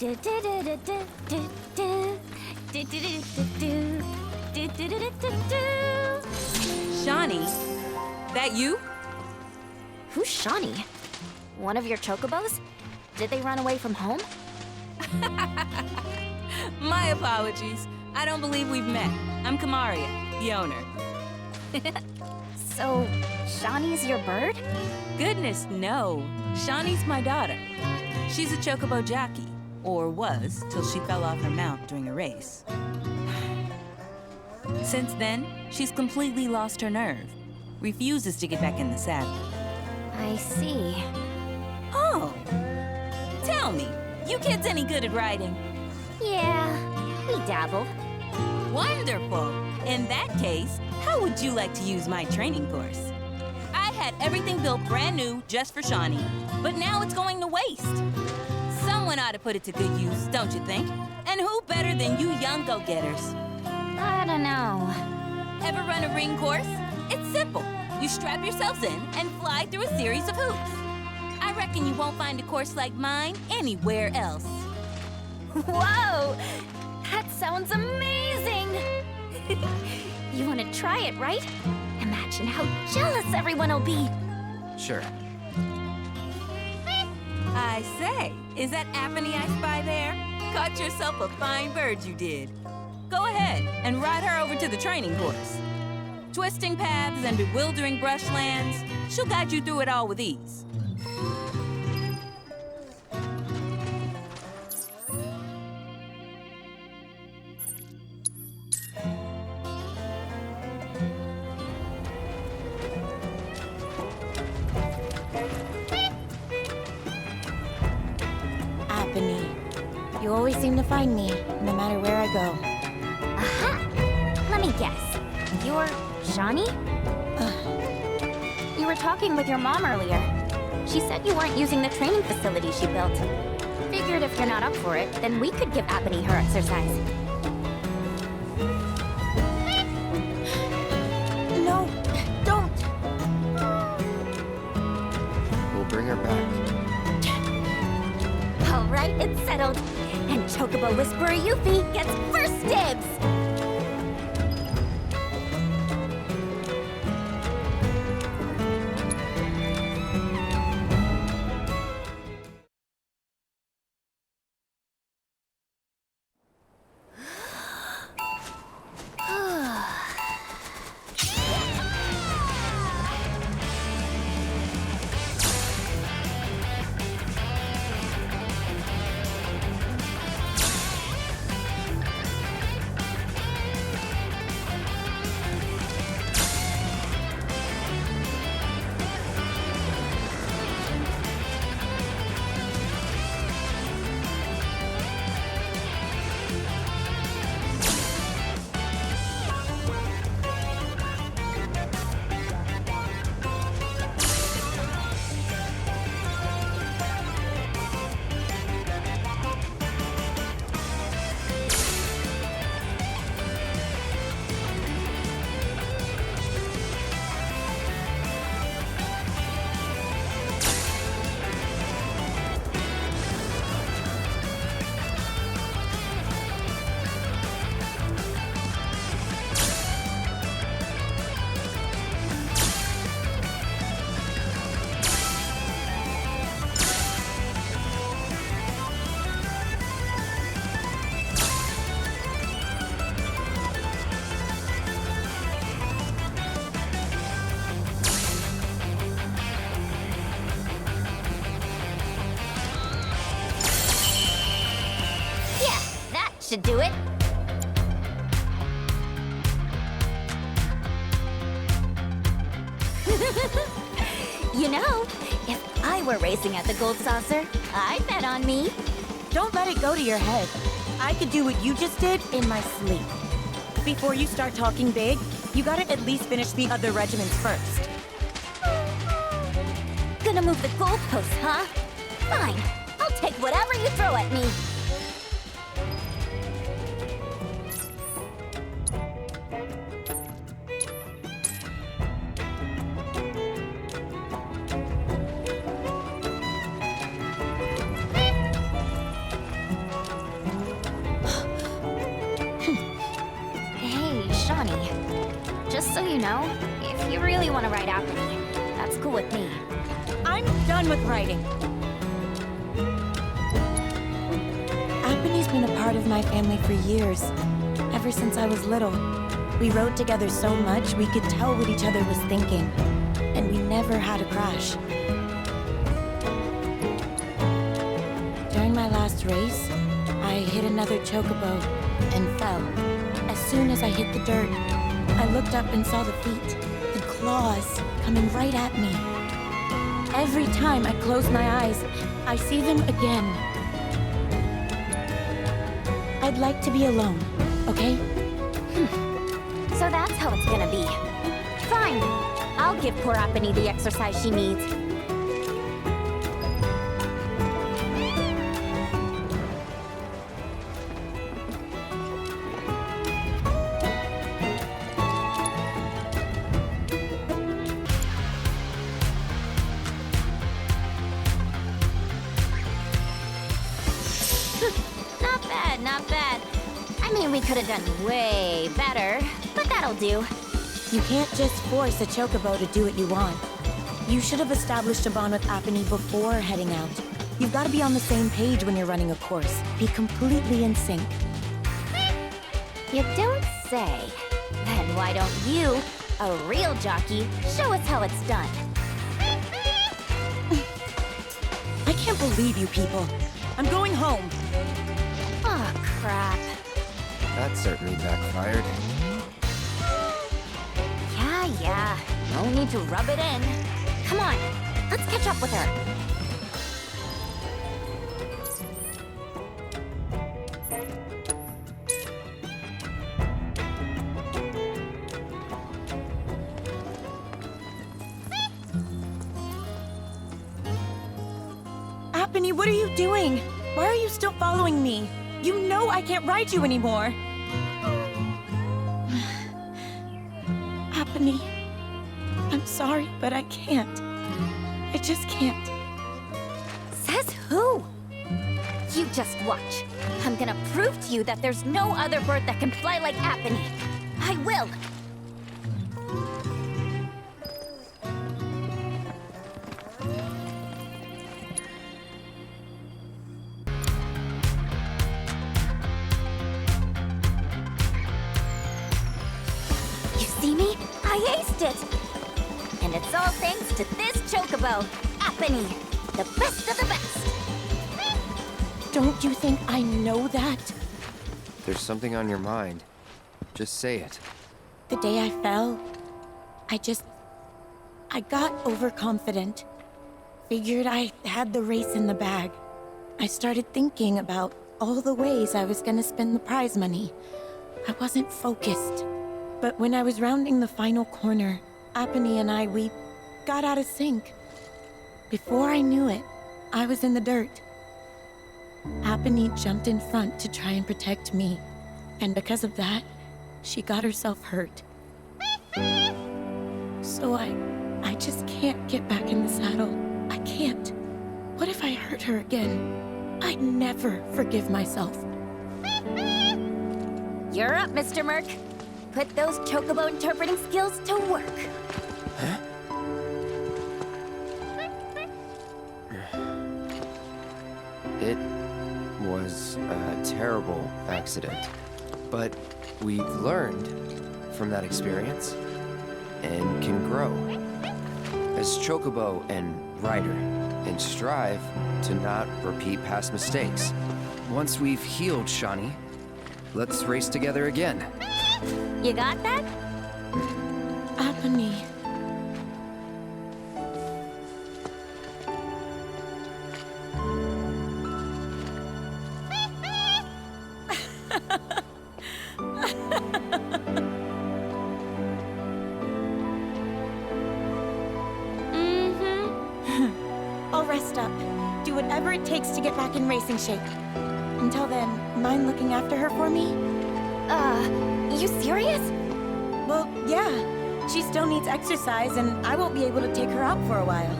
Shawnee, that you? Who's Shawnee? One of your chocobos? Did they run away from home? My apologies. I don't believe we've met. I'm Kamaria, the owner. So, Shawnee's your bird? Goodness, no. Shawnee's my daughter. She's a chocobo jockey, or was, till she fell off her mount during a race. Since then, she's completely lost her nerve. Refuses to get back in the saddle. I see. Oh! Tell me, you kids any good at riding? Yeah, we dabble. Wonderful! In that case, how would you like to use my training course? I had everything built brand new just for Shawnee, but now it's going to waste. Someone ought to put it to good use, don't you think? And who better than you young go-getters? I don't know. Ever run a ring course? It's simple. You strap yourselves in and fly through a series of hoops. I reckon you won't find a course like mine anywhere else. Whoa! That sounds amazing! You want to try it, right? Imagine how jealous everyone will be. Sure. I say, is that Apony I spy there? Caught yourself a fine bird, you did. Go ahead and ride her over to the training course. Twisting paths and bewildering brushlands, she'll guide you through it all with ease. Apony, you always seem to find me, no matter where I go. Aha! Let me guess. You're Shawnee? You were talking with your mom earlier. She said you weren't using the training facility she built. Figured if you're not up for it, then we could give Apony her exercise. No, don't! We'll bring her back. All right, it's settled. And Chocobo Whisperer Yuffie gets first dibs! Should do it. You know, if I were racing at the Gold Saucer, I'd bet on me. Don't let it go to your head. I could do what you just did in my sleep. Before you start talking big, you gotta at least finish the other regiments first. Gonna move the goalposts, huh? Fine. I'll take whatever you throw at me. Just so you know, if you really want to ride Apathy, that's cool with me. I'm done with writing. Apathy's been a part of my family for years, ever since I was little. We rode together so much we could tell what each other was thinking, and we never had a crash. During my last race, I hit another chocobo and fell. As soon as I hit the dirt, I looked up and saw the feet, the claws, coming right at me. Every time I close my eyes, I see them again. I'd like to be alone, okay? So that's how it's gonna be. Fine. I'll give poor Apathy the exercise she needs. Not bad, not bad. I mean, we could have done way better, but that'll do. You can't just force a chocobo to do what you want. You should have established a bond with Apathy before heading out. You've got to be on the same page when you're running a course. Be completely in sync. You don't say. Then why don't you, a real jockey, show us how it's done? I can't believe you people. I'm going home. Oh, crap. That certainly backfired. Yeah. No need to rub it in. Come on, let's catch up with her. Apathy, what are you doing? Why are you still following me? You know I can't ride you anymore. Apathy, I'm sorry, but I can't. I just can't. Says who? You just watch. I'm gonna prove to you that there's no other bird that can fly like Apathy. I will. You see me? I aced it! And it's all thanks to this chocobo, Apathy, the best of the best. Don't you think I know that? There's something on your mind. Just say it. The day I fell, I got overconfident. Figured I had the race in the bag. I started thinking about all the ways I was gonna spend the prize money. I wasn't focused. But when I was rounding the final corner, Apathy and we got out of sync. Before I knew it, I was in the dirt. Apathy jumped in front to try and protect me. And because of that, she got herself hurt. So I just can't get back in the saddle. I can't. What if I hurt her again? I'd never forgive myself. You're up, Mr. Merc. Put those chocobo interpreting skills to work. Huh? It was a terrible accident, but we've learned from that experience and can grow as chocobo and rider and strive to not repeat past mistakes. Once we've healed Shawnee, let's race together again. You got that? Apathy. I'll rest up. Do whatever it takes to get back in racing shape. Until then, mind looking after her for me? You serious? Well, yeah. She still needs exercise, and I won't be able to take her out for a while.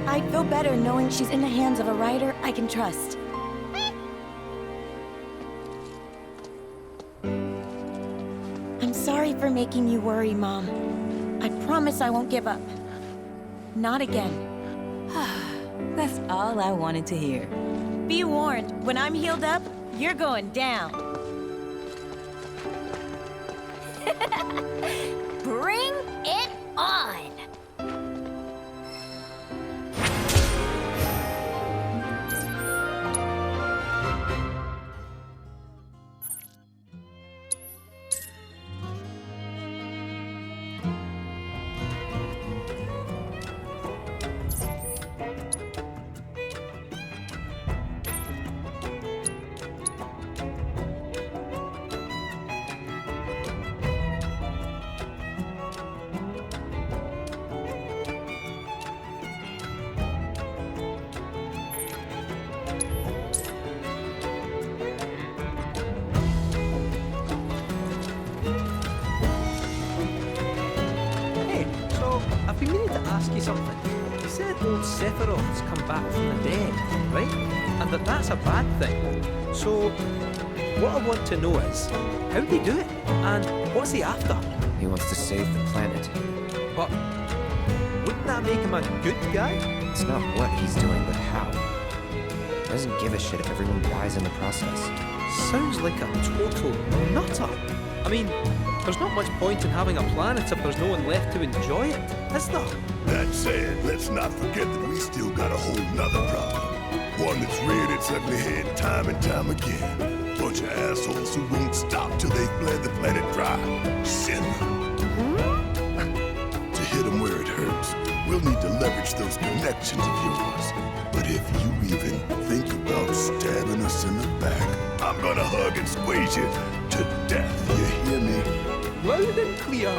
I'd feel better knowing she's in the hands of a rider I can trust. I'm sorry for making you worry, Mom. I promise I won't give up. Not again. That's all I wanted to hear. Be warned, when I'm healed up, you're going down. Bring it on! I've been meaning to ask you something. You said old Sephiroth's come back from the dead, right? And that's a bad thing. So, what I want to know is, how'd he do it? And what's he after? He wants to save the planet. But, wouldn't that make him a good guy? It's not what he's doing, but how. He doesn't give a shit if everyone dies in the process. Sounds like a total nutter. I mean, there's not much point in having a planet if there's no one left to enjoy it, is there? That said, let's not forget that we still got a whole nother problem. One that's reared its ugly head time and time again. Bunch of assholes who won't stop till they've bled the planet dry. Sin. To hit them where it hurts, we'll need to leverage those connections of yours. But if you even think about stabbing us in the back, I'm gonna hug and squeeze you to death, you hear me? Loud and clear.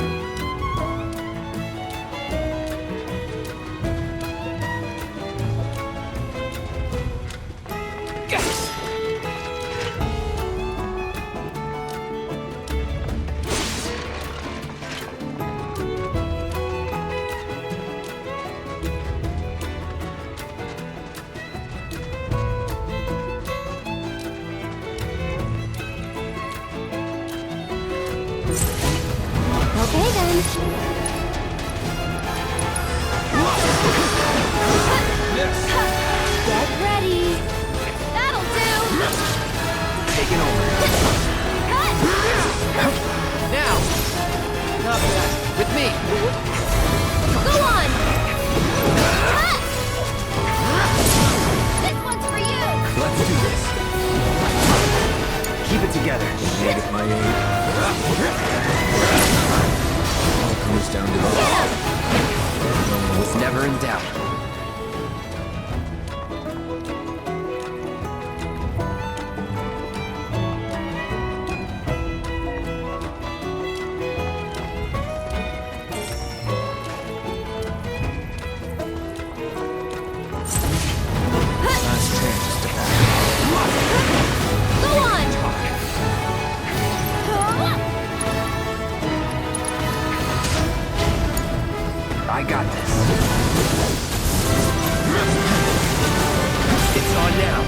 Okay then. Get ready. That'll do. Taking over. Cut. Now! Not that. With me! Go on. Cut. This one's for you. Let's do this. Keep it together. Need my aid. All comes down to the was never in doubt. Last chance to Go on. I got this. It's on now.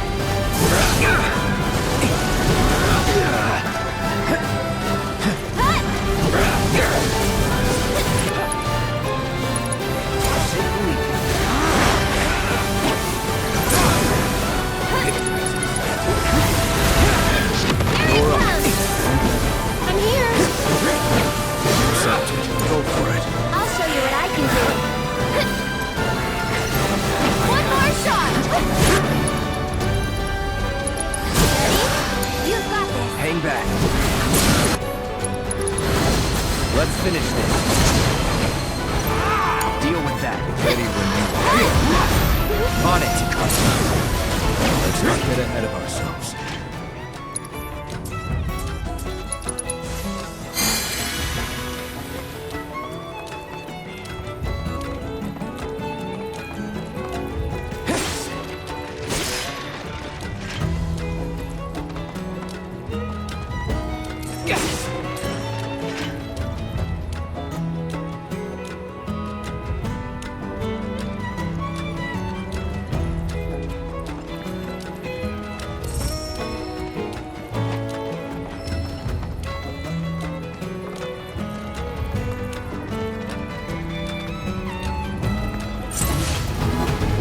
I'm here. Go for it. I'll show you what I can do. One more shot. Ready? You've got this. Hang back. Let's finish this. Deal with that. Ready when you are. On it. Let's not get ahead of ourselves.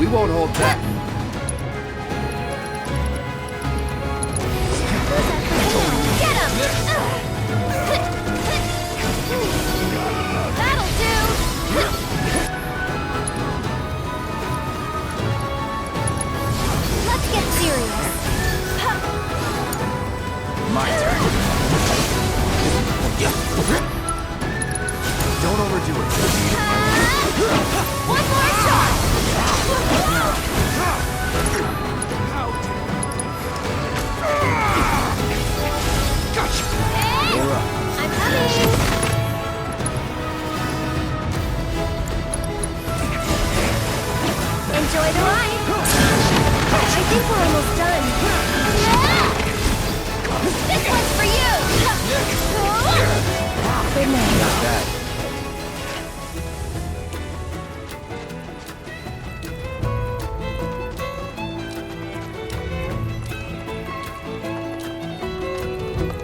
We won't hold back. Get him! That'll do! Let's get serious. My turn. Don't overdo it. One more shot! Gotcha. Hey, You're up. I'm coming! Enjoy the ride! I think we're almost done. This one's for you! Good night. Not bad.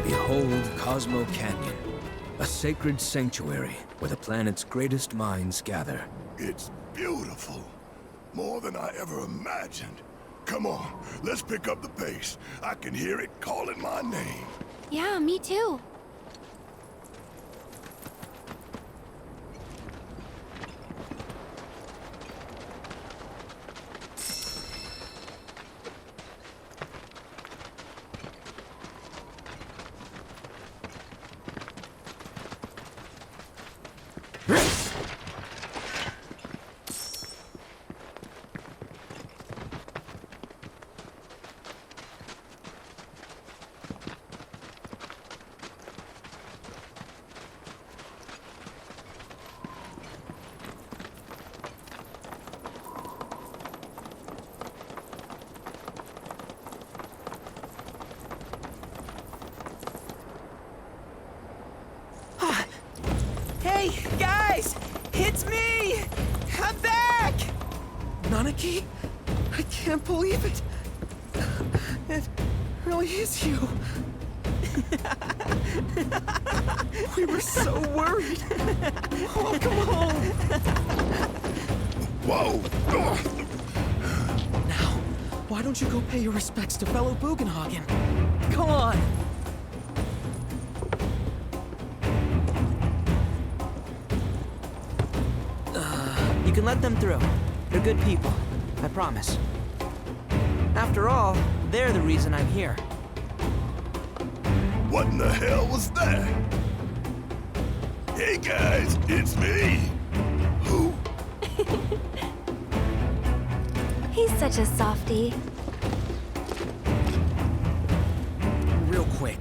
Behold Cosmo Canyon, a sacred sanctuary where the planet's greatest minds gather. It's beautiful. More than I ever imagined. Come on, let's pick up the pace. I can hear it calling my name. Yeah, me too. Hey, guys! It's me! I'm back! Nanaki? I can't believe it! It really is you! We were so worried! Welcome home! Whoa! Now, why don't you go pay your respects to fellow Bugenhagen? Go on! You can let them through. They're good people. I promise. After all, they're the reason I'm here. What in the hell was that? Hey guys, it's me! Who? He's such a softie. Real quick,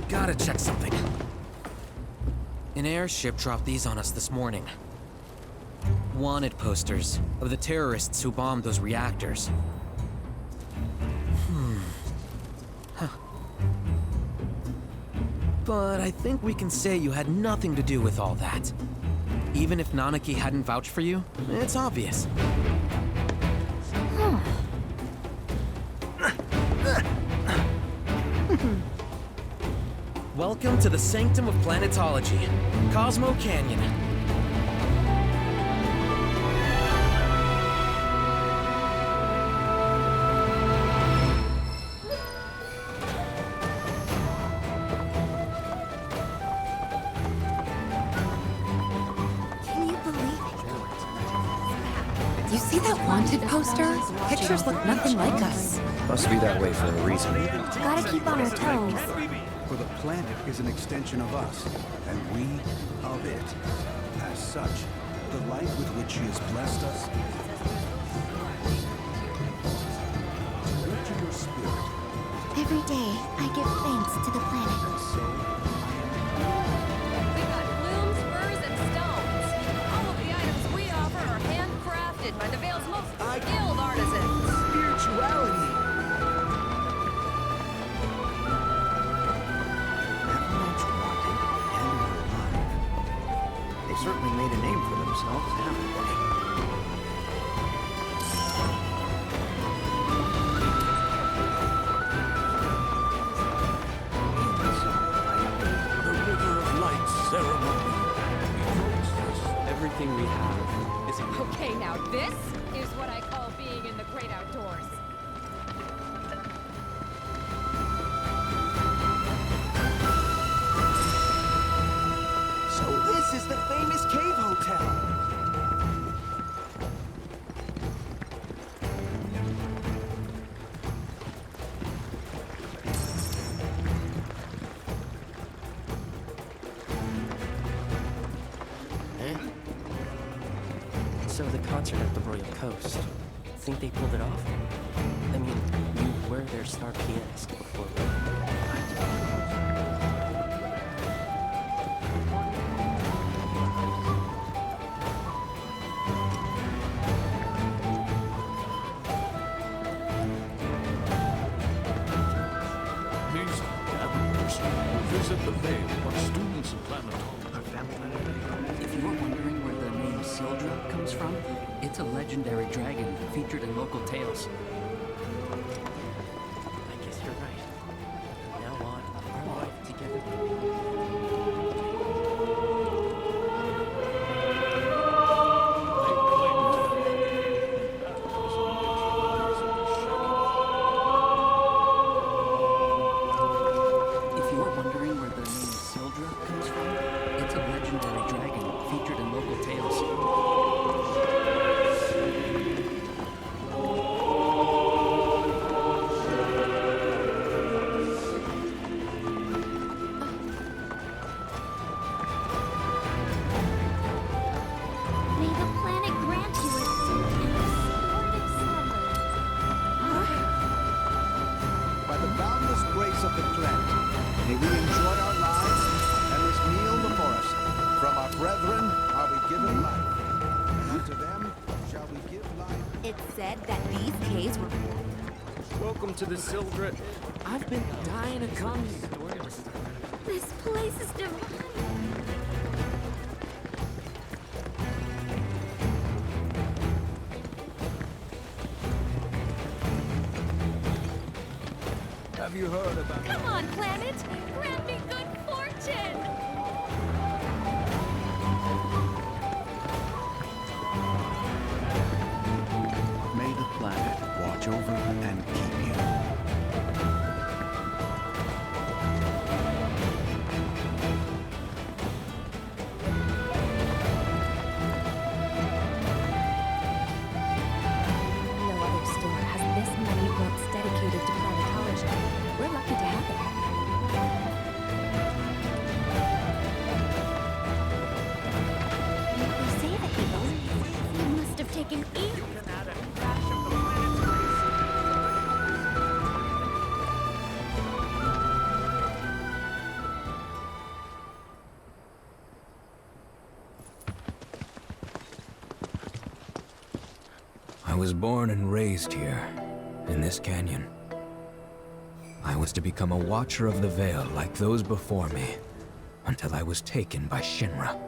gotta check something. An airship dropped these on us this morning. Wanted posters of the terrorists who bombed those reactors. Huh. But I think we can say you had nothing to do with all that. Even if Nanaki hadn't vouched for you, it's obvious. Welcome to the sanctum of planetology, Cosmo Canyon. Can you believe it? You see that wanted poster? Pictures look nothing like us. Must be that way for a reason. Gotta keep on our toes. For the planet is an extension of us, and we of it. As such, the light with which she has blessed us. Nurture your spirit. Every day, I give thanks to the planet. We've got blooms, furs, and stones. All of the items we offer are handcrafted by the Vale's most skilled artisans. Spirituality! Everyone's wanted and alive. They certainly made a name for themselves, haven't they? The River of Light ceremony. Everything we have is Okay, now this is what I call being in the great outdoors. So this is the famous cave hotel. So the concert at the Royal Coast, think they pulled it off? I mean, you were their star pianist before. These gatherers will visit the Veil by students of planetology. If you're wondering where the name Sildra comes from, it's a legendary dragon featured in local tales. I guess you're right. From now on, our life together. If you're wondering where the name Sildra comes from, it's a legendary dragon featured in local tales. May the planet grant you a deep and restorative slumber. By the boundless grace of the planet, may we enjoy our lives and this meal before us. From our brethren are we given life, and unto them shall we give life. It's said that these caves were... Welcome to the Sildra. I've been dying to come here. This place is divine. Have you heard about... Come on, planet! Grant me good fortune! May the planet watch over and keep you. No other store has this many books dedicated to planetology. We're lucky to have it. They say that he must have taken each. I was born and raised here, in this canyon. I was to become a watcher of the Veil like those before me, until I was taken by Shinra.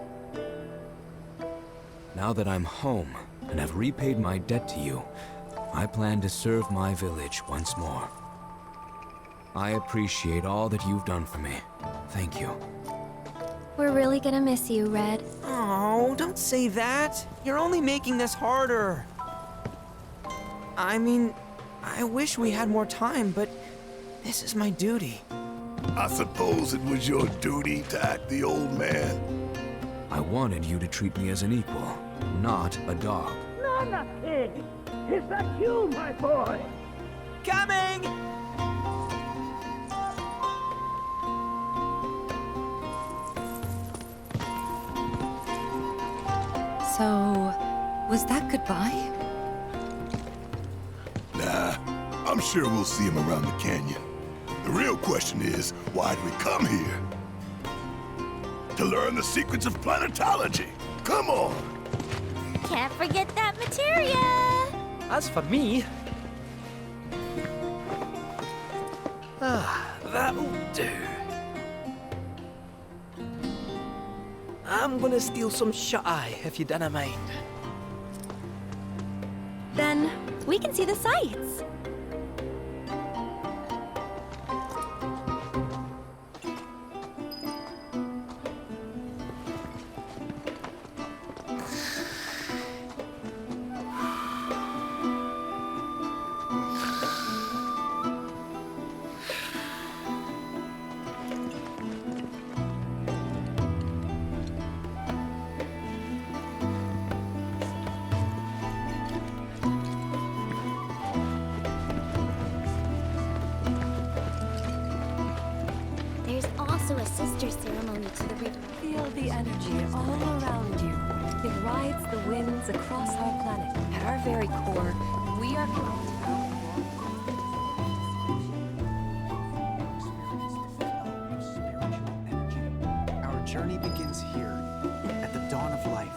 Now that I'm home and have repaid my debt to you, I plan to serve my village once more. I appreciate all that you've done for me. Thank you. We're really gonna miss you, Red. Oh, don't say that. You're only making this harder. I mean, I wish we had more time, but this is my duty. I suppose it was your duty to act the old man. I wanted you to treat me as an equal, not a dog. Not a pig! Is that you, my boy? Coming! So, was that goodbye? Nah, I'm sure we'll see him around the canyon. The real question is, why did we come here? To learn the secrets of planetology. Come on! Can't forget that materia! As for me... that'll do. I'm gonna steal some shut-eye, if you don't mind. Then we can see the sights. rides the winds across our planet. At our very core, we are connected. Our journey begins here, at the dawn of life.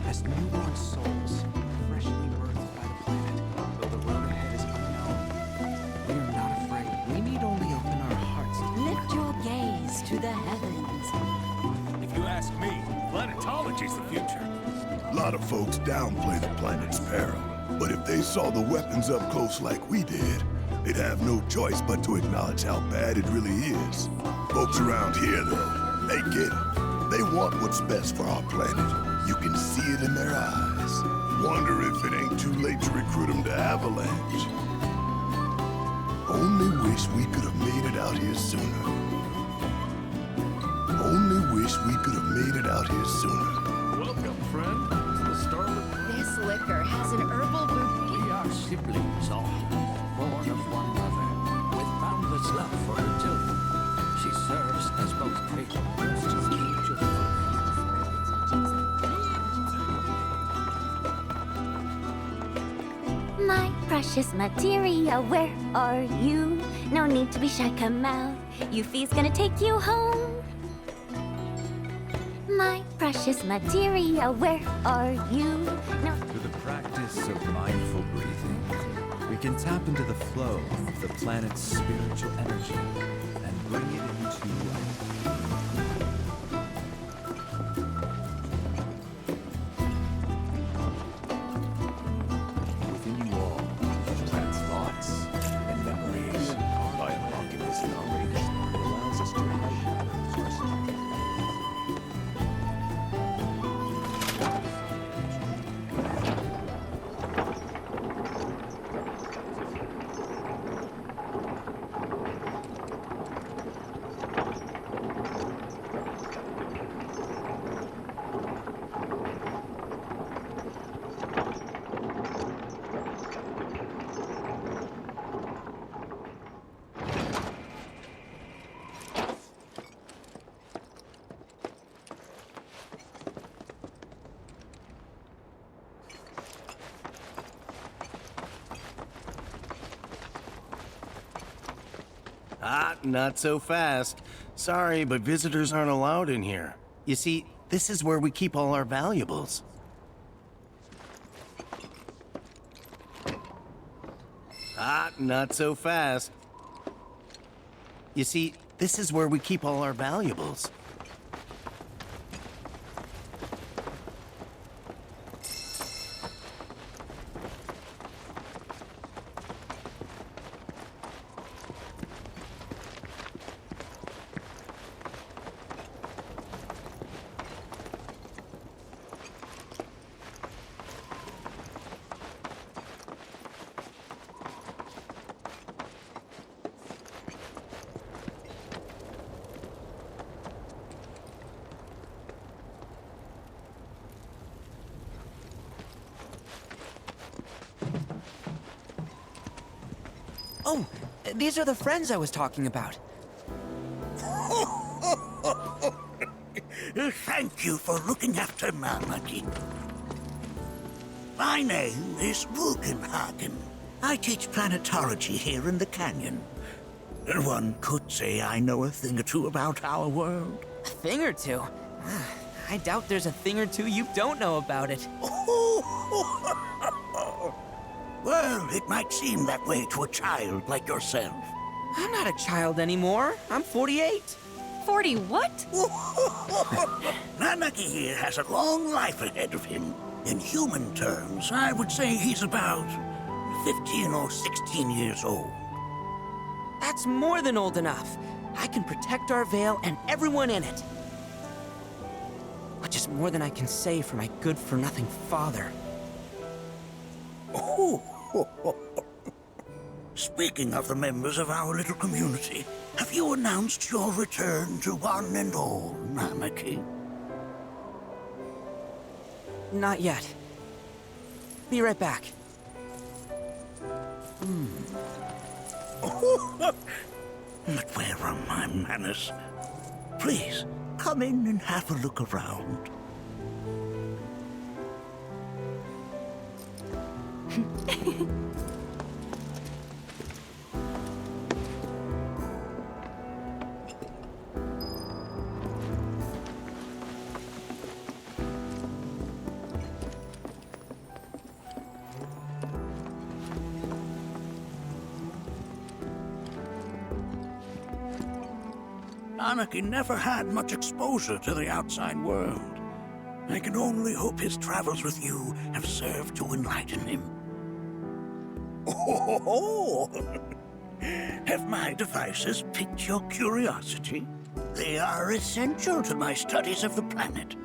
As newborn souls, freshly birthed by the planet, though the road ahead is unknown, we are not afraid. We need only open our hearts to Lift your gaze to the heavens. If you ask me, planetology's the future. A lot of folks downplay the planet's peril, but if they saw the weapons up close like we did, they'd have no choice but to acknowledge how bad it really is. Folks around here, though, they get it. They want what's best for our planet. You can see it in their eyes. Wonder if it ain't too late to recruit them to Avalanche. Only wish we could have made it out here sooner. Only wish we could have made it out here sooner. Welcome, friend, to the Starlit. This liquor has an herbal booty. We are siblings all, born of one mother, with boundless love for her children. She serves as both cradle and refuge of love. My precious materia, where are you? No need to be shy, come out. Yuffie's gonna take you home. My precious materia, where are you? No. Through the practice of mindful breathing, we can tap into the flow of the planet's spiritual energy and bring it into within you all, the planet's thoughts and memories. By unlocking this knowledge, it allows us to heighten Ah, not so fast. Sorry, but visitors aren't allowed in here. You see, this is where we keep all our valuables. Ah, not so fast. You see, this is where we keep all our valuables. Oh, these are the friends I was talking about. Thank you for looking after Malmati. My name is Vulcanhagen. I teach planetology here in the canyon. One could say I know a thing or two about our world. A thing or two? I doubt there's a thing or two you don't know about it. Well, it might seem that way to a child like yourself. I'm not a child anymore. I'm 48. 40 what? Nanaki here has a long life ahead of him. In human terms, I would say he's about 15 or 16 years old. That's more than old enough. I can protect our Vale and everyone in it. Which is more than I can say for my good-for-nothing father. Speaking of the members of our little community, have you announced your return to one and all, Namaki? Not yet. Be right back. But where are my manners? Please, come in and have a look around. Anakin never had much exposure to the outside world. I can only hope his travels with you have served to enlighten him. Oh, have my devices piqued your curiosity? They are essential to my studies of the planet.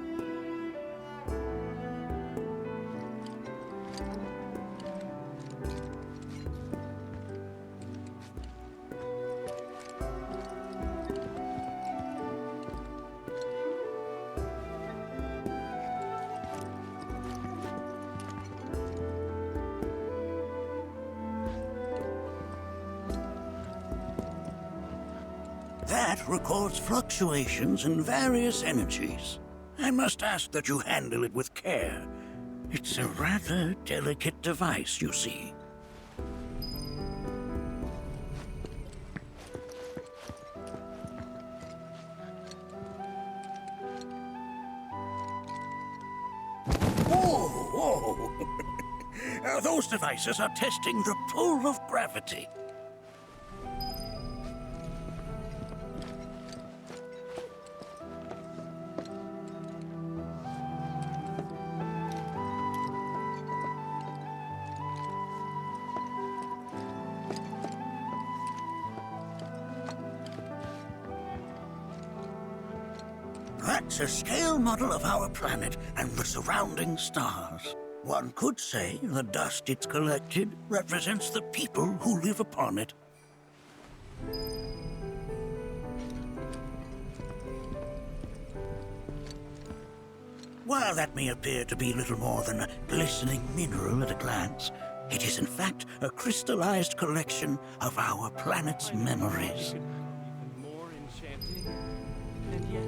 That records fluctuations in various energies. I must ask that you handle it with care. It's a rather delicate device, you see. Whoa! Those devices are testing the pull of gravity. That's a scale model of our planet and the surrounding stars. One could say the dust it's collected represents the people who live upon it. While that may appear to be little more than a glistening mineral at a glance, it is in fact a crystallized collection of our planet's memories. More enchanting, and yet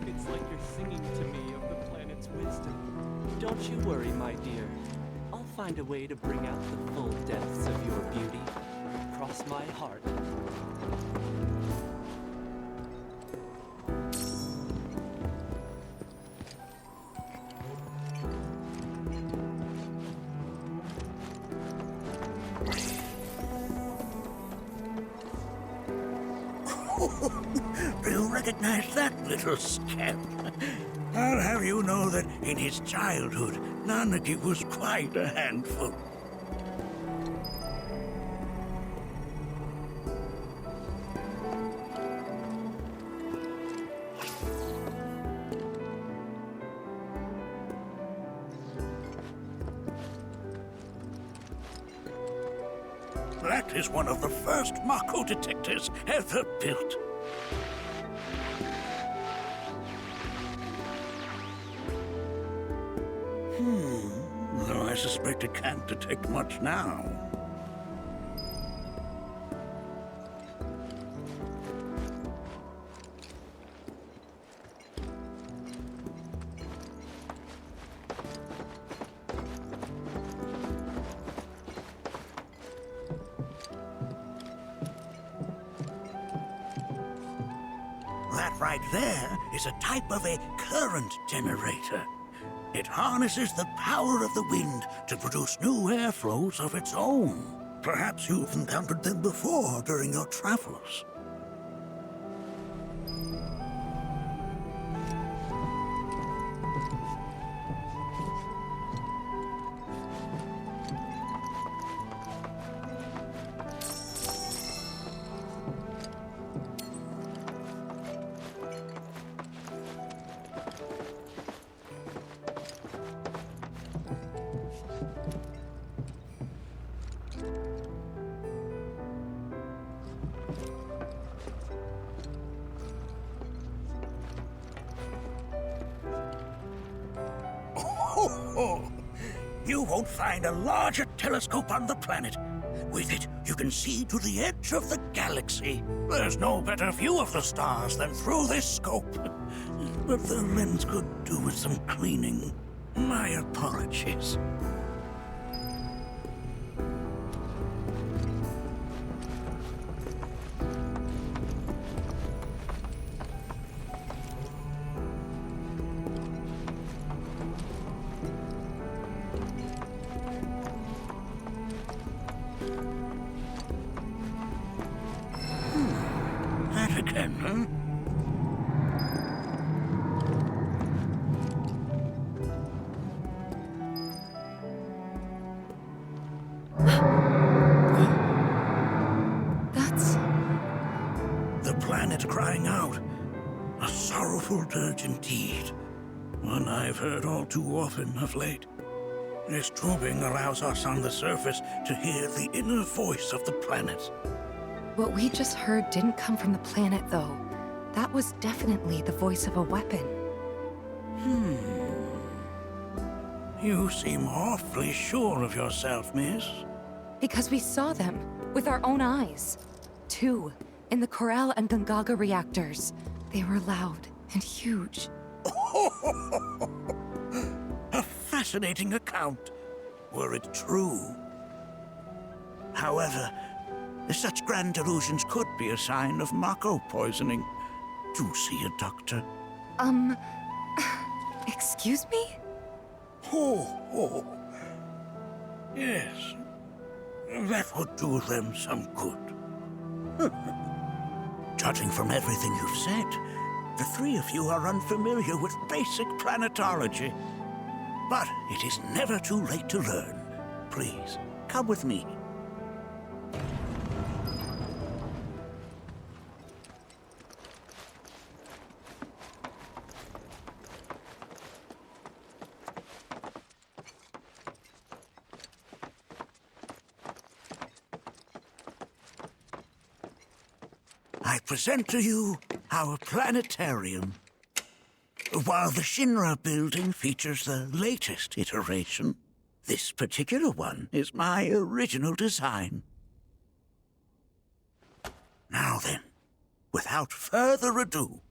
it's like you're singing to me of the planet's wisdom. Don't you worry, my dear. I'll find a way to bring out the full depths of your beauty. Cross my heart. Do you recognize that little scamp? I'll have you know that in his childhood, Nanaki was quite a handful. That is one of the first Mako detectors ever built. Though I suspect it can't detect much now. That right there is a type of a current generator. It harnesses the power of the wind to produce new airflows of its own. Perhaps you've encountered them before during your travels. You won't find a larger telescope on the planet. With it, you can see to the edge of the galaxy. There's no better view of the stars than through this scope. But the lens could do with some cleaning. My apologies. then, huh? That's... The planet crying out. A sorrowful dirge indeed. One I've heard all too often of late. This tubing allows us on the surface to hear the inner voice of the planet. What we just heard didn't come from the planet, though. That was definitely the voice of a weapon. You seem awfully sure of yourself, miss. Because we saw them with our own eyes. 2, in the Corral and Gungaga reactors. They were loud and huge. A fascinating account, were it true. However, such grand delusions could be a sign of Mako poisoning. Do see a doctor. Excuse me? Oh. Yes. That would do them some good. Judging from everything you've said, the three of you are unfamiliar with basic planetology. But it is never too late to learn. Please, come with me. I present to you our planetarium. While the Shinra building features the latest iteration, this particular one is my original design. Now then, without further ado,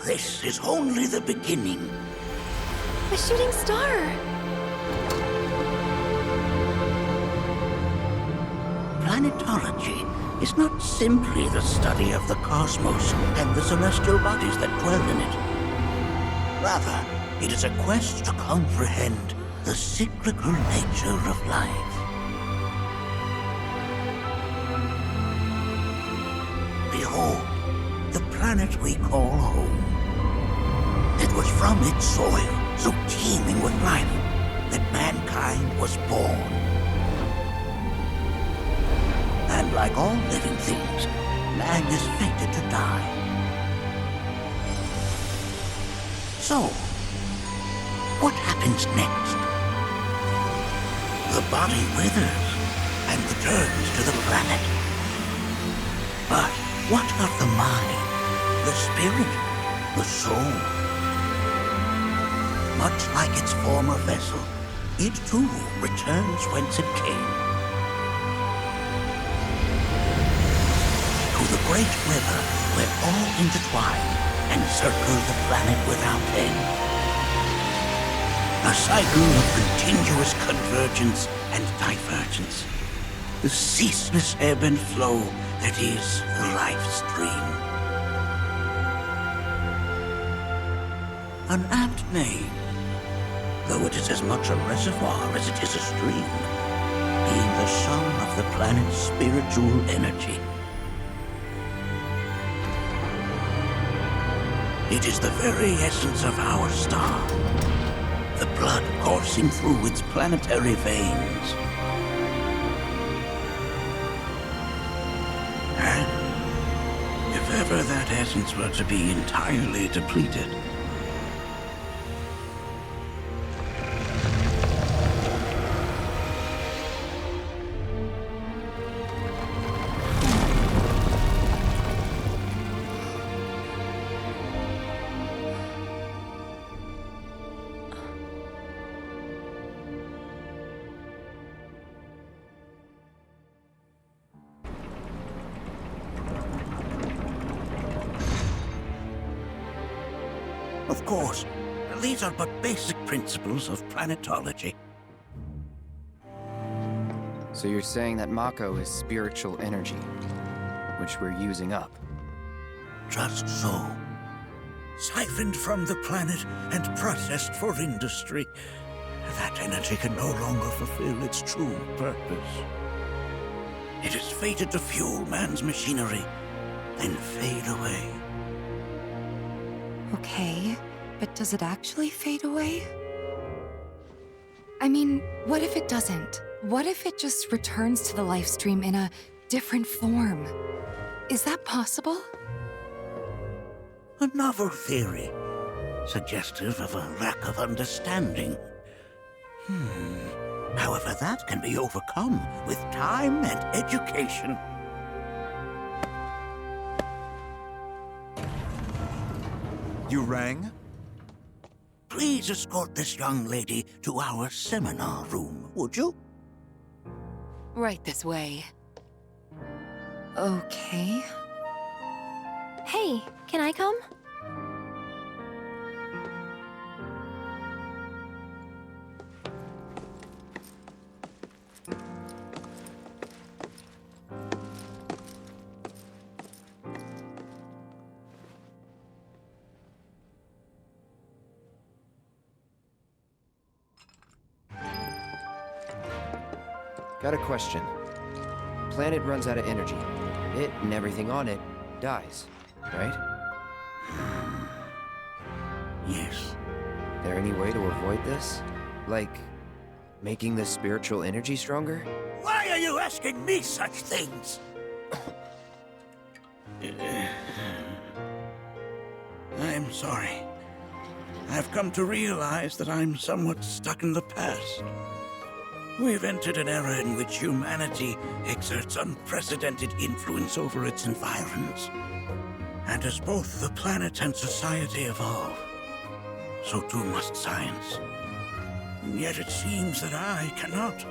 this is only the beginning. A shooting star! Planetology is not simply the study of the cosmos and the celestial bodies that dwell in it. Rather, it is a quest to comprehend the cyclical nature of life. Behold, the planet we call home. It was from its soil, so teeming with life, that mankind was born. And like all living things, man is fated to die. So, what happens next? The body withers and returns to the planet. But what of the mind, the spirit, the soul? Much like its former vessel, it too returns whence it came. To the great river where all intertwine and circle the planet without end. A cycle of continuous convergence and divergence. The ceaseless ebb and flow that is the life stream. An apt name, though it is as much a reservoir as it is a stream, being the sum of the planet's spiritual energy. It is the very essence of our star, the blood coursing through its planetary veins. And if ever that essence were to be entirely depleted, Of course, these are but basic principles of planetology. So you're saying that Mako is spiritual energy, which we're using up? Just so. Siphoned from the planet and processed for industry, that energy can no longer fulfill its true purpose. It is fated to fuel man's machinery, then fade away. Okay, but does it actually fade away? I mean, what if it doesn't? What if it just returns to the life stream in a different form? Is that possible? A novel theory, suggestive of a lack of understanding. However, that can be overcome with time and education. You rang? Please escort this young lady to our seminar room, would you? Right this way. Okay. Hey, can I come? Got a question. Planet runs out of energy. It and everything on it dies, right? Yes. There any way to avoid this? Like, making the spiritual energy stronger? Why are you asking me such things? I'm sorry. I've come to realize that I'm somewhat stuck in the past. We've entered an era in which humanity exerts unprecedented influence over its environs. And as both the planet and society evolve, so too must science. And yet it seems that I cannot.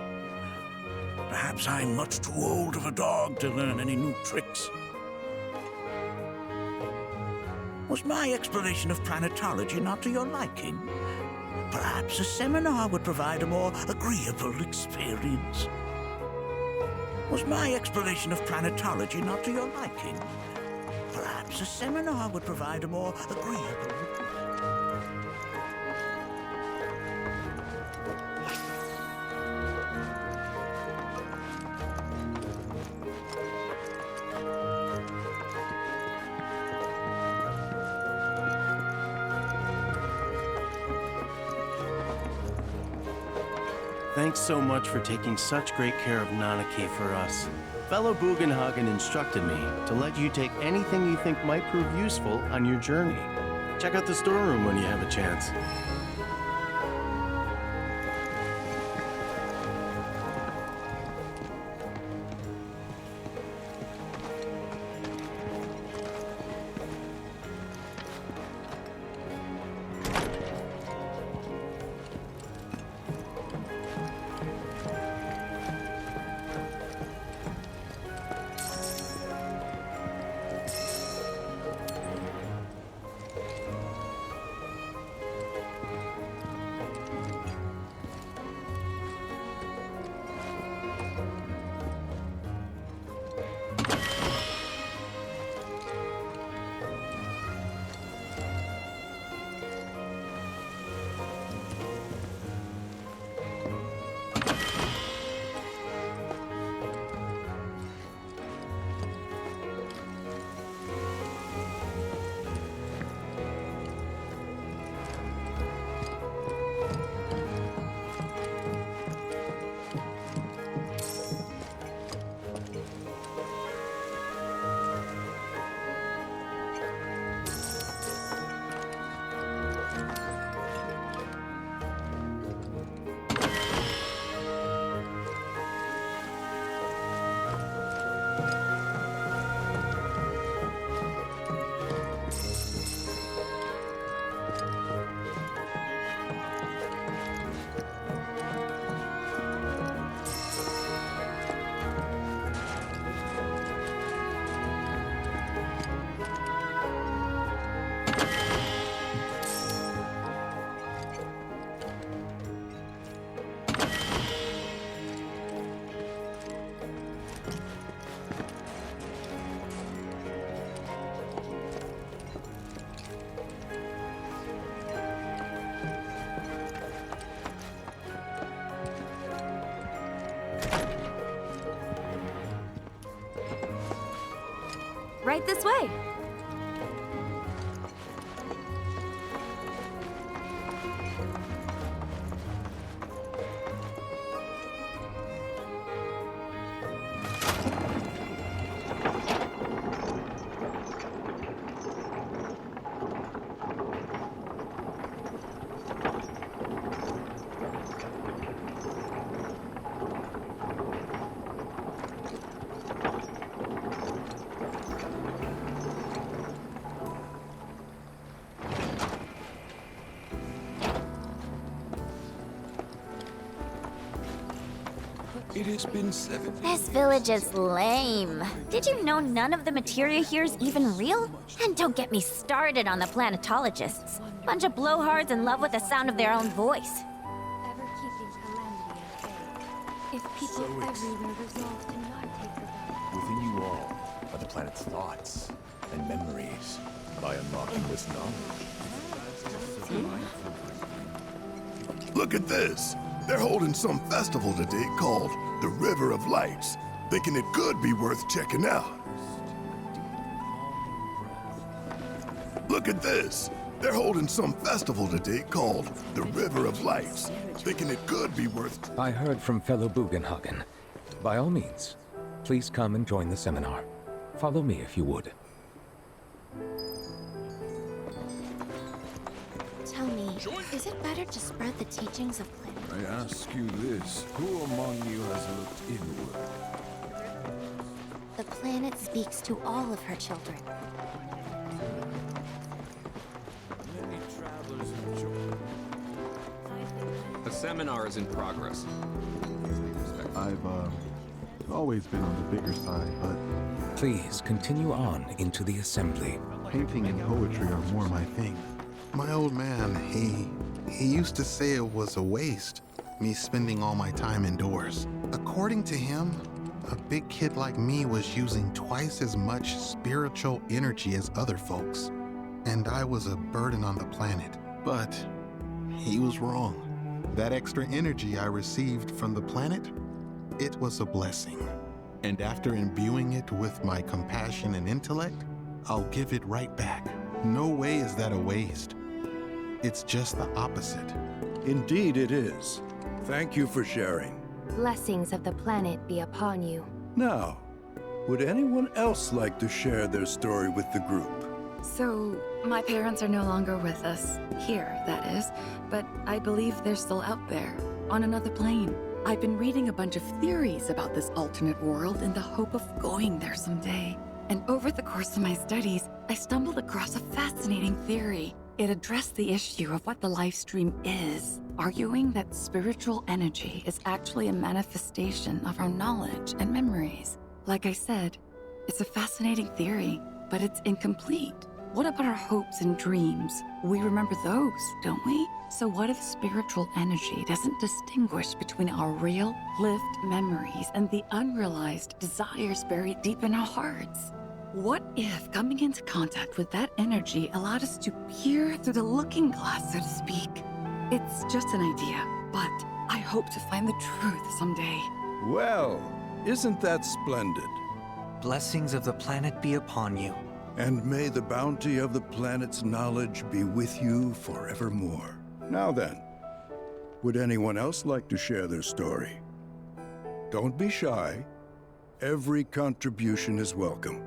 Perhaps I'm much too old of a dog to learn any new tricks. Was my explanation of planetology not to your liking? Perhaps a seminar would provide a more agreeable experience. Was my explanation of planetology not to your liking? Perhaps a seminar would provide a more agreeable... Thanks so much for taking such great care of Nanaki for us. Fellow Bugenhagen instructed me to let you take anything you think might prove useful on your journey. Check out the storeroom when you have a chance. Right this way. It has been 7 days. This village is lame. Did you know none of the materia here is even real? And don't get me started on the planetologists. Bunch of blowhards in love with the sound of their own voice. If people everywhere resolve to not take the back. Within you all are the planet's thoughts and memories. By unlocking this knowledge. Look at this. They're holding some festival today called the River of Lights. Thinking it could be worth checking out. Look at this. They're holding some festival today called the River of Lights. Thinking it could be worth... I heard from fellow Bugenhagen. By all means, please come and join the seminar. Follow me if you would. Tell me, is it better to spread the teachings of planet? I ask you this, who among you has looked inward? The planet speaks to all of her children. Many travelers enjoy. The seminar is in progress. I've always been on the bigger side, but Please continue on into the assembly. painting and poetry are more my thing. My old man, he used to say it was a waste, me spending all my time indoors. According to him, a big kid like me was using twice as much spiritual energy as other folks, and I was a burden on the planet. But he was wrong. That extra energy I received from the planet, it was a blessing. And after imbuing it with my compassion and intellect, I'll give it right back. No way is that a waste. It's just the opposite. Indeed it is. Thank you for sharing. Blessings of the planet be upon you. Now, would anyone else like to share their story with the group? So, my parents are no longer with us. Here, that is. But I believe they're still out there, on another plane. I've been reading a bunch of theories about this alternate world in the hope of going there someday. And over the course of my studies, I stumbled across a fascinating theory. It addressed the issue of what the life stream is, arguing that spiritual energy is actually a manifestation of our knowledge and memories. Like I said, it's a fascinating theory, but it's incomplete. What about our hopes and dreams? We remember those, don't we? So what if spiritual energy doesn't distinguish between our real, lived memories and the unrealized desires buried deep in our hearts? What if coming into contact with that energy allowed us to peer through the looking glass, so to speak? It's just an idea, but I hope to find the truth someday. Well, isn't that splendid? Blessings of the planet be upon you. And may the bounty of the planet's knowledge be with you forevermore. Now then, would anyone else like to share their story? Don't be shy. Every contribution is welcome.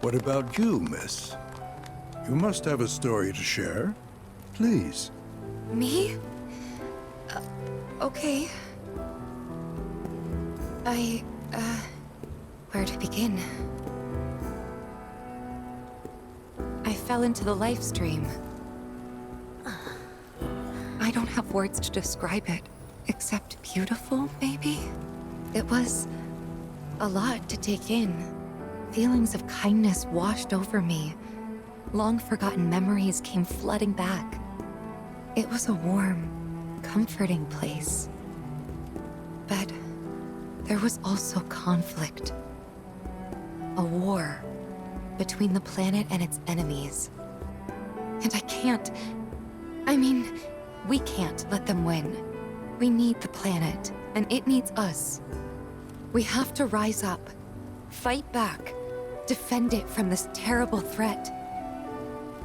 What about you, miss? You must have a story to share. Please. Me? Okay. Where to begin? I fell into the life stream. I don't have words to describe it, except beautiful, maybe? It was a lot to take in. Feelings of kindness washed over me. Long-forgotten memories came flooding back. It was a warm, comforting place. But there was also conflict. A war between the planet and its enemies. And I can't... I mean, we can't let them win. We need the planet, and it needs us. We have to rise up, fight back, defend it from this terrible threat.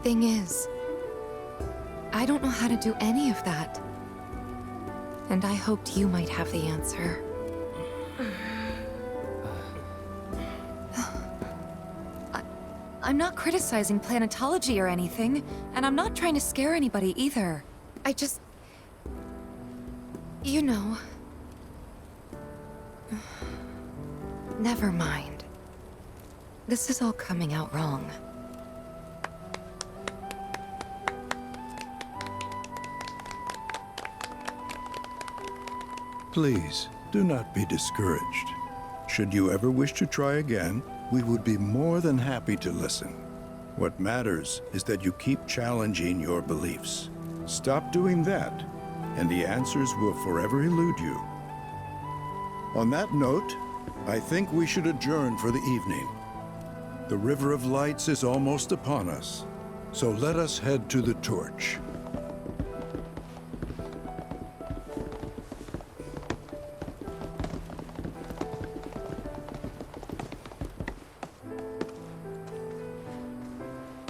Thing is, I don't know how to do any of that. And I hoped you might have the answer. I'm not criticizing planetology or anything, and I'm not trying to scare anybody either. I just... You know... Never mind. This is all coming out wrong. Please, do not be discouraged. Should you ever wish to try again, we would be more than happy to listen. What matters is that you keep challenging your beliefs. Stop doing that, and the answers will forever elude you. On that note, I think we should adjourn for the evening. The River of Lights is almost upon us, so let us head to the torch.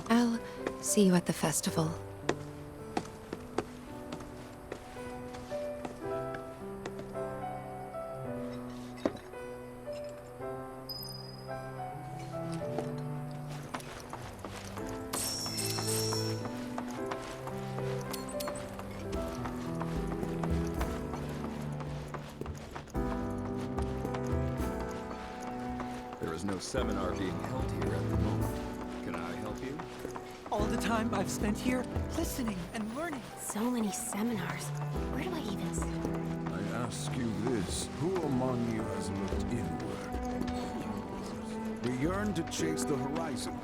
I'll see you at the festival. There is no seminar being held here at the moment. Can I help you? All the time I've spent here, listening and learning. So many seminars. Where do I even start? I ask you this, who among you has looked inward? We yearn to chase the horizon.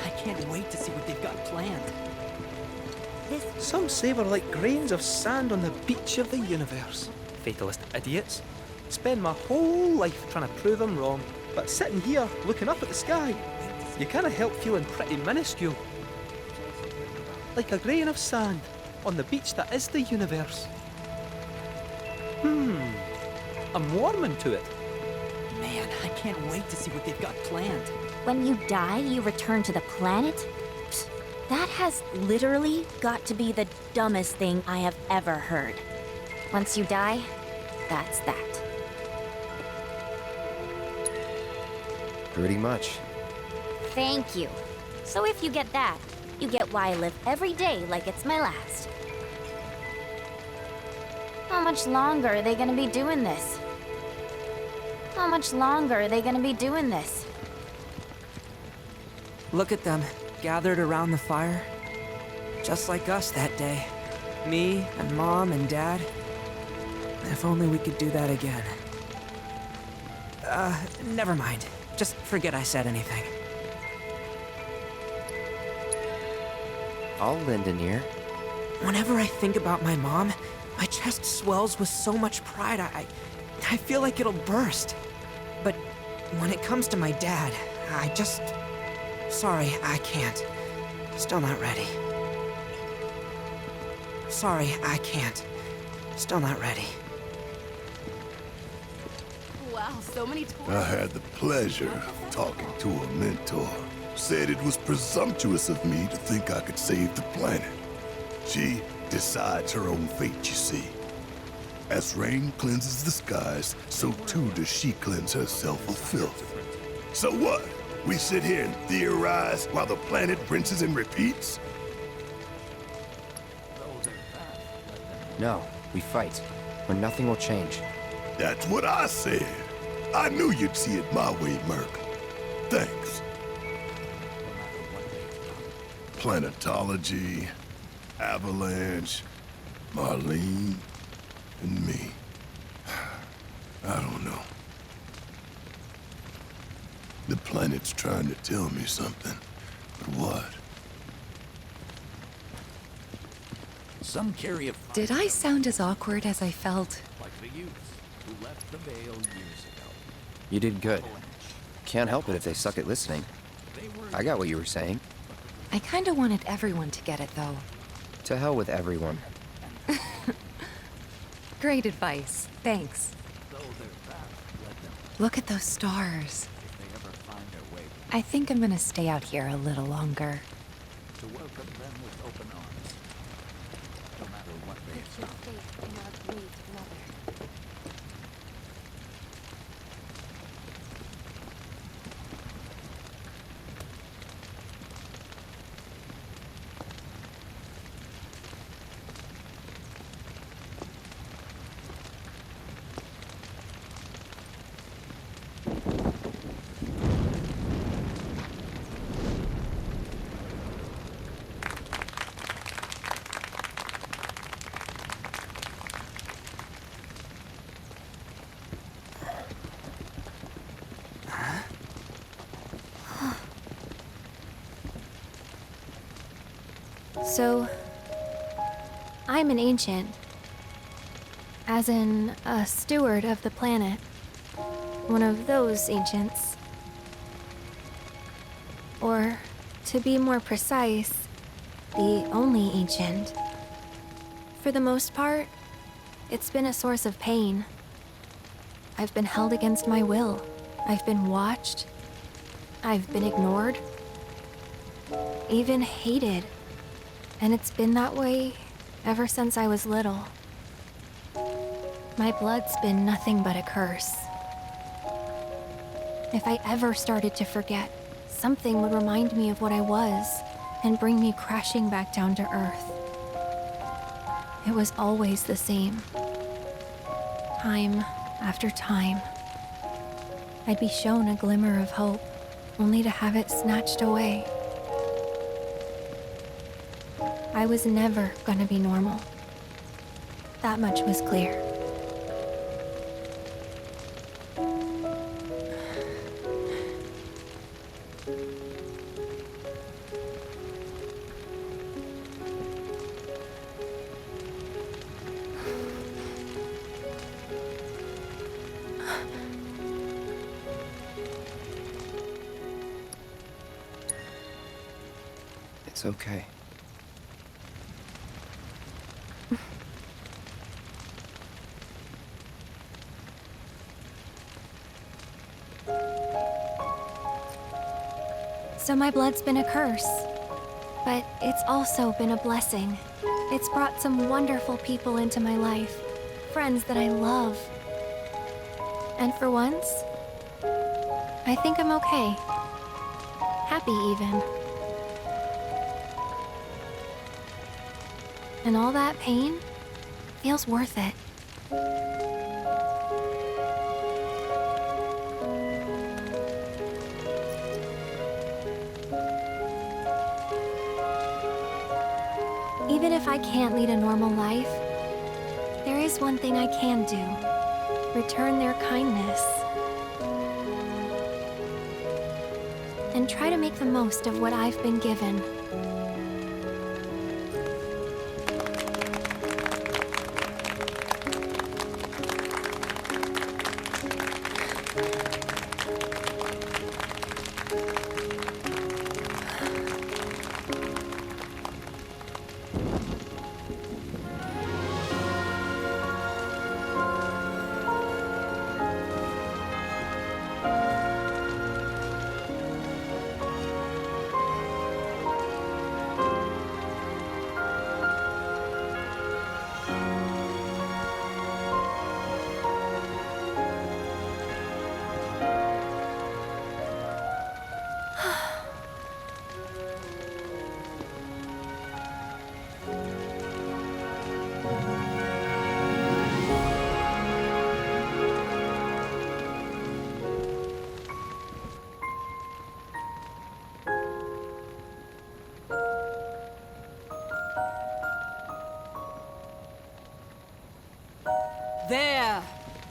I can't wait to see what they've got planned. This... Some say we're like grains of sand on the beach of the universe. Fatalist idiots. Spend my whole life trying to prove them wrong, but sitting here, looking up at the sky, you can't help feeling pretty minuscule. Like a grain of sand on the beach that is the universe. I'm warming to it. Man, I can't wait to see what they've got planned. When you die, you return to the planet? Psst, that has literally got to be the dumbest thing I have ever heard. Once you die, that's that. Pretty much. Thank you. So if you get that, you get why I live every day like it's my last. How much longer are they gonna be doing this? How much longer are they gonna be doing this? Look at them, gathered around the fire. Just like us that day. Me and Mom and Dad. If only we could do that again. Never mind. Just forget I said anything. I'll lend an ear. Whenever I think about my mom, my chest swells with so much pride, I feel like it'll burst. But when it comes to my dad, I just... Sorry, I can't. Still not ready. Sorry, I can't. Still not ready. Wow, so many toys. I had the pleasure of talking to a mentor. Said it was presumptuous of me to think I could save the planet. She decides her own fate, you see. As rain cleanses the skies, so too does she cleanse herself of filth. So what? We sit here and theorize while the planet rinses and repeats? No, we fight, or nothing will change. That's what I said. I knew you'd see it my way, Merc. Thanks. Planetology, Avalanche, Marlene, and me. I don't know. The planet's trying to tell me something, but what? Some carry a... Did I sound as awkward as I felt? Like the youths who left the Veil years ago. You did good. Can't help it if they suck at listening. I got what you were saying. I kinda wanted everyone to get it, though. To hell with everyone. Great advice. Thanks. Look at those stars. I think I'm gonna stay out here a little longer. To welcome them with open arms. No matter what they Put your faith in our great mother. So, I'm an ancient. As in, a steward of the planet. One of those ancients. Or, to be more precise, the only ancient. For the most part, it's been a source of pain. I've been held against my will. I've been watched. I've been ignored. Even hated. And it's been that way ever since I was little. My blood's been nothing but a curse. If I ever started to forget, something would remind me of what I was and bring me crashing back down to Earth. It was always the same. Time after time. I'd be shown a glimmer of hope, only to have it snatched away. I was never gonna be normal. That much was clear. It's okay. So my blood's been a curse, but it's also been a blessing. It's brought some wonderful people into my life, friends that I love. And for once, I think I'm okay. Happy even. And all that pain feels worth it. Even if I can't lead a normal life, there is one thing I can do. Return their kindness. And try to make the most of what I've been given.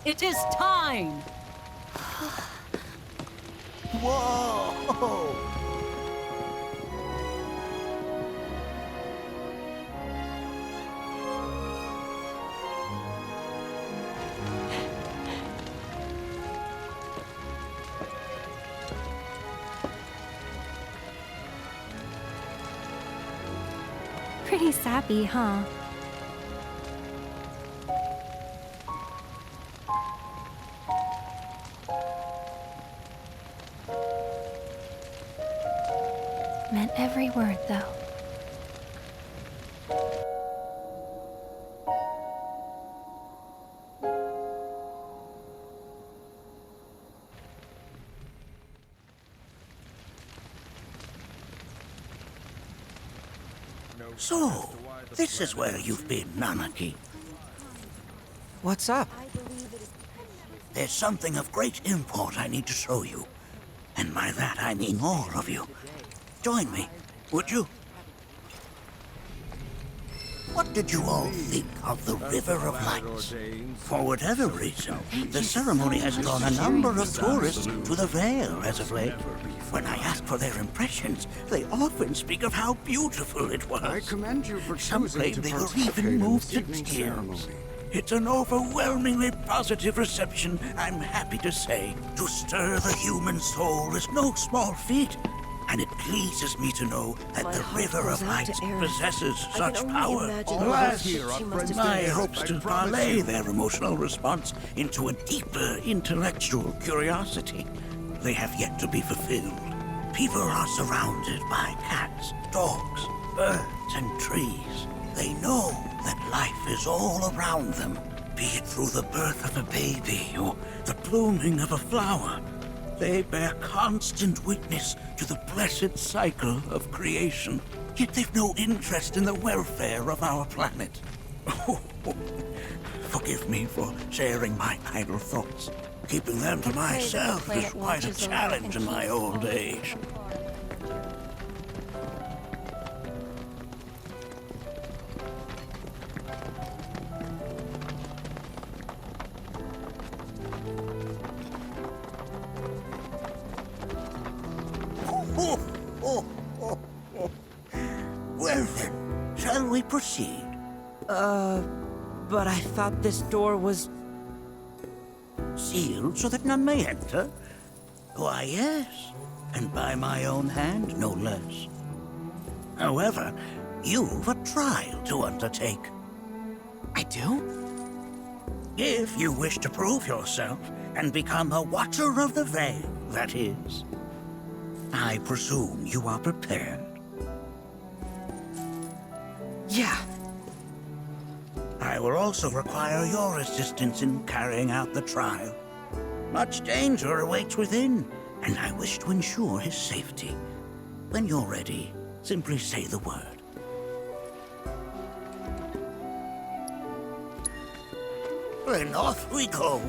It is time! Whoa! Pretty sappy, huh? Meant every word, though. So, this is where you've been, Nanaki. What's up? There's something of great import I need to show you. And by that I mean all of you. Join me, would you? What did you all think of the River of Lights? For whatever reason, the ceremony has drawn a number of tourists to the Vale as of late. When I ask for their impressions, they often speak of how beautiful it was. I commend you for Some choosing claim to they were participate even in moved this to evening's tears. ceremony. It's an overwhelmingly positive reception, I'm happy to say. To stir the human soul is no small feat, and it pleases me to know that the River of Lights possesses such power. My hopes to parlay their emotional response into a deeper intellectual curiosity. They have yet to be fulfilled. People are surrounded by cats, dogs, birds, and trees. They know that life is all around them, be it through the birth of a baby or the blooming of a flower. They bear constant witness to the blessed cycle of creation, yet they've no interest in the welfare of our planet. Forgive me for sharing my idle thoughts. Keeping them to myself is quite a challenge in my old age. Well then, shall we proceed? But I thought this door was... Sealed so that none may enter? Why, yes, and by my own hand, no less. However, you've a trial to undertake. I do? If you wish to prove yourself and become a Watcher of the Veil, that is. I presume you are prepared. Yeah. I will also require your assistance in carrying out the trial. Much danger awaits within, and I wish to ensure his safety. When you're ready, simply say the word. Then off we go.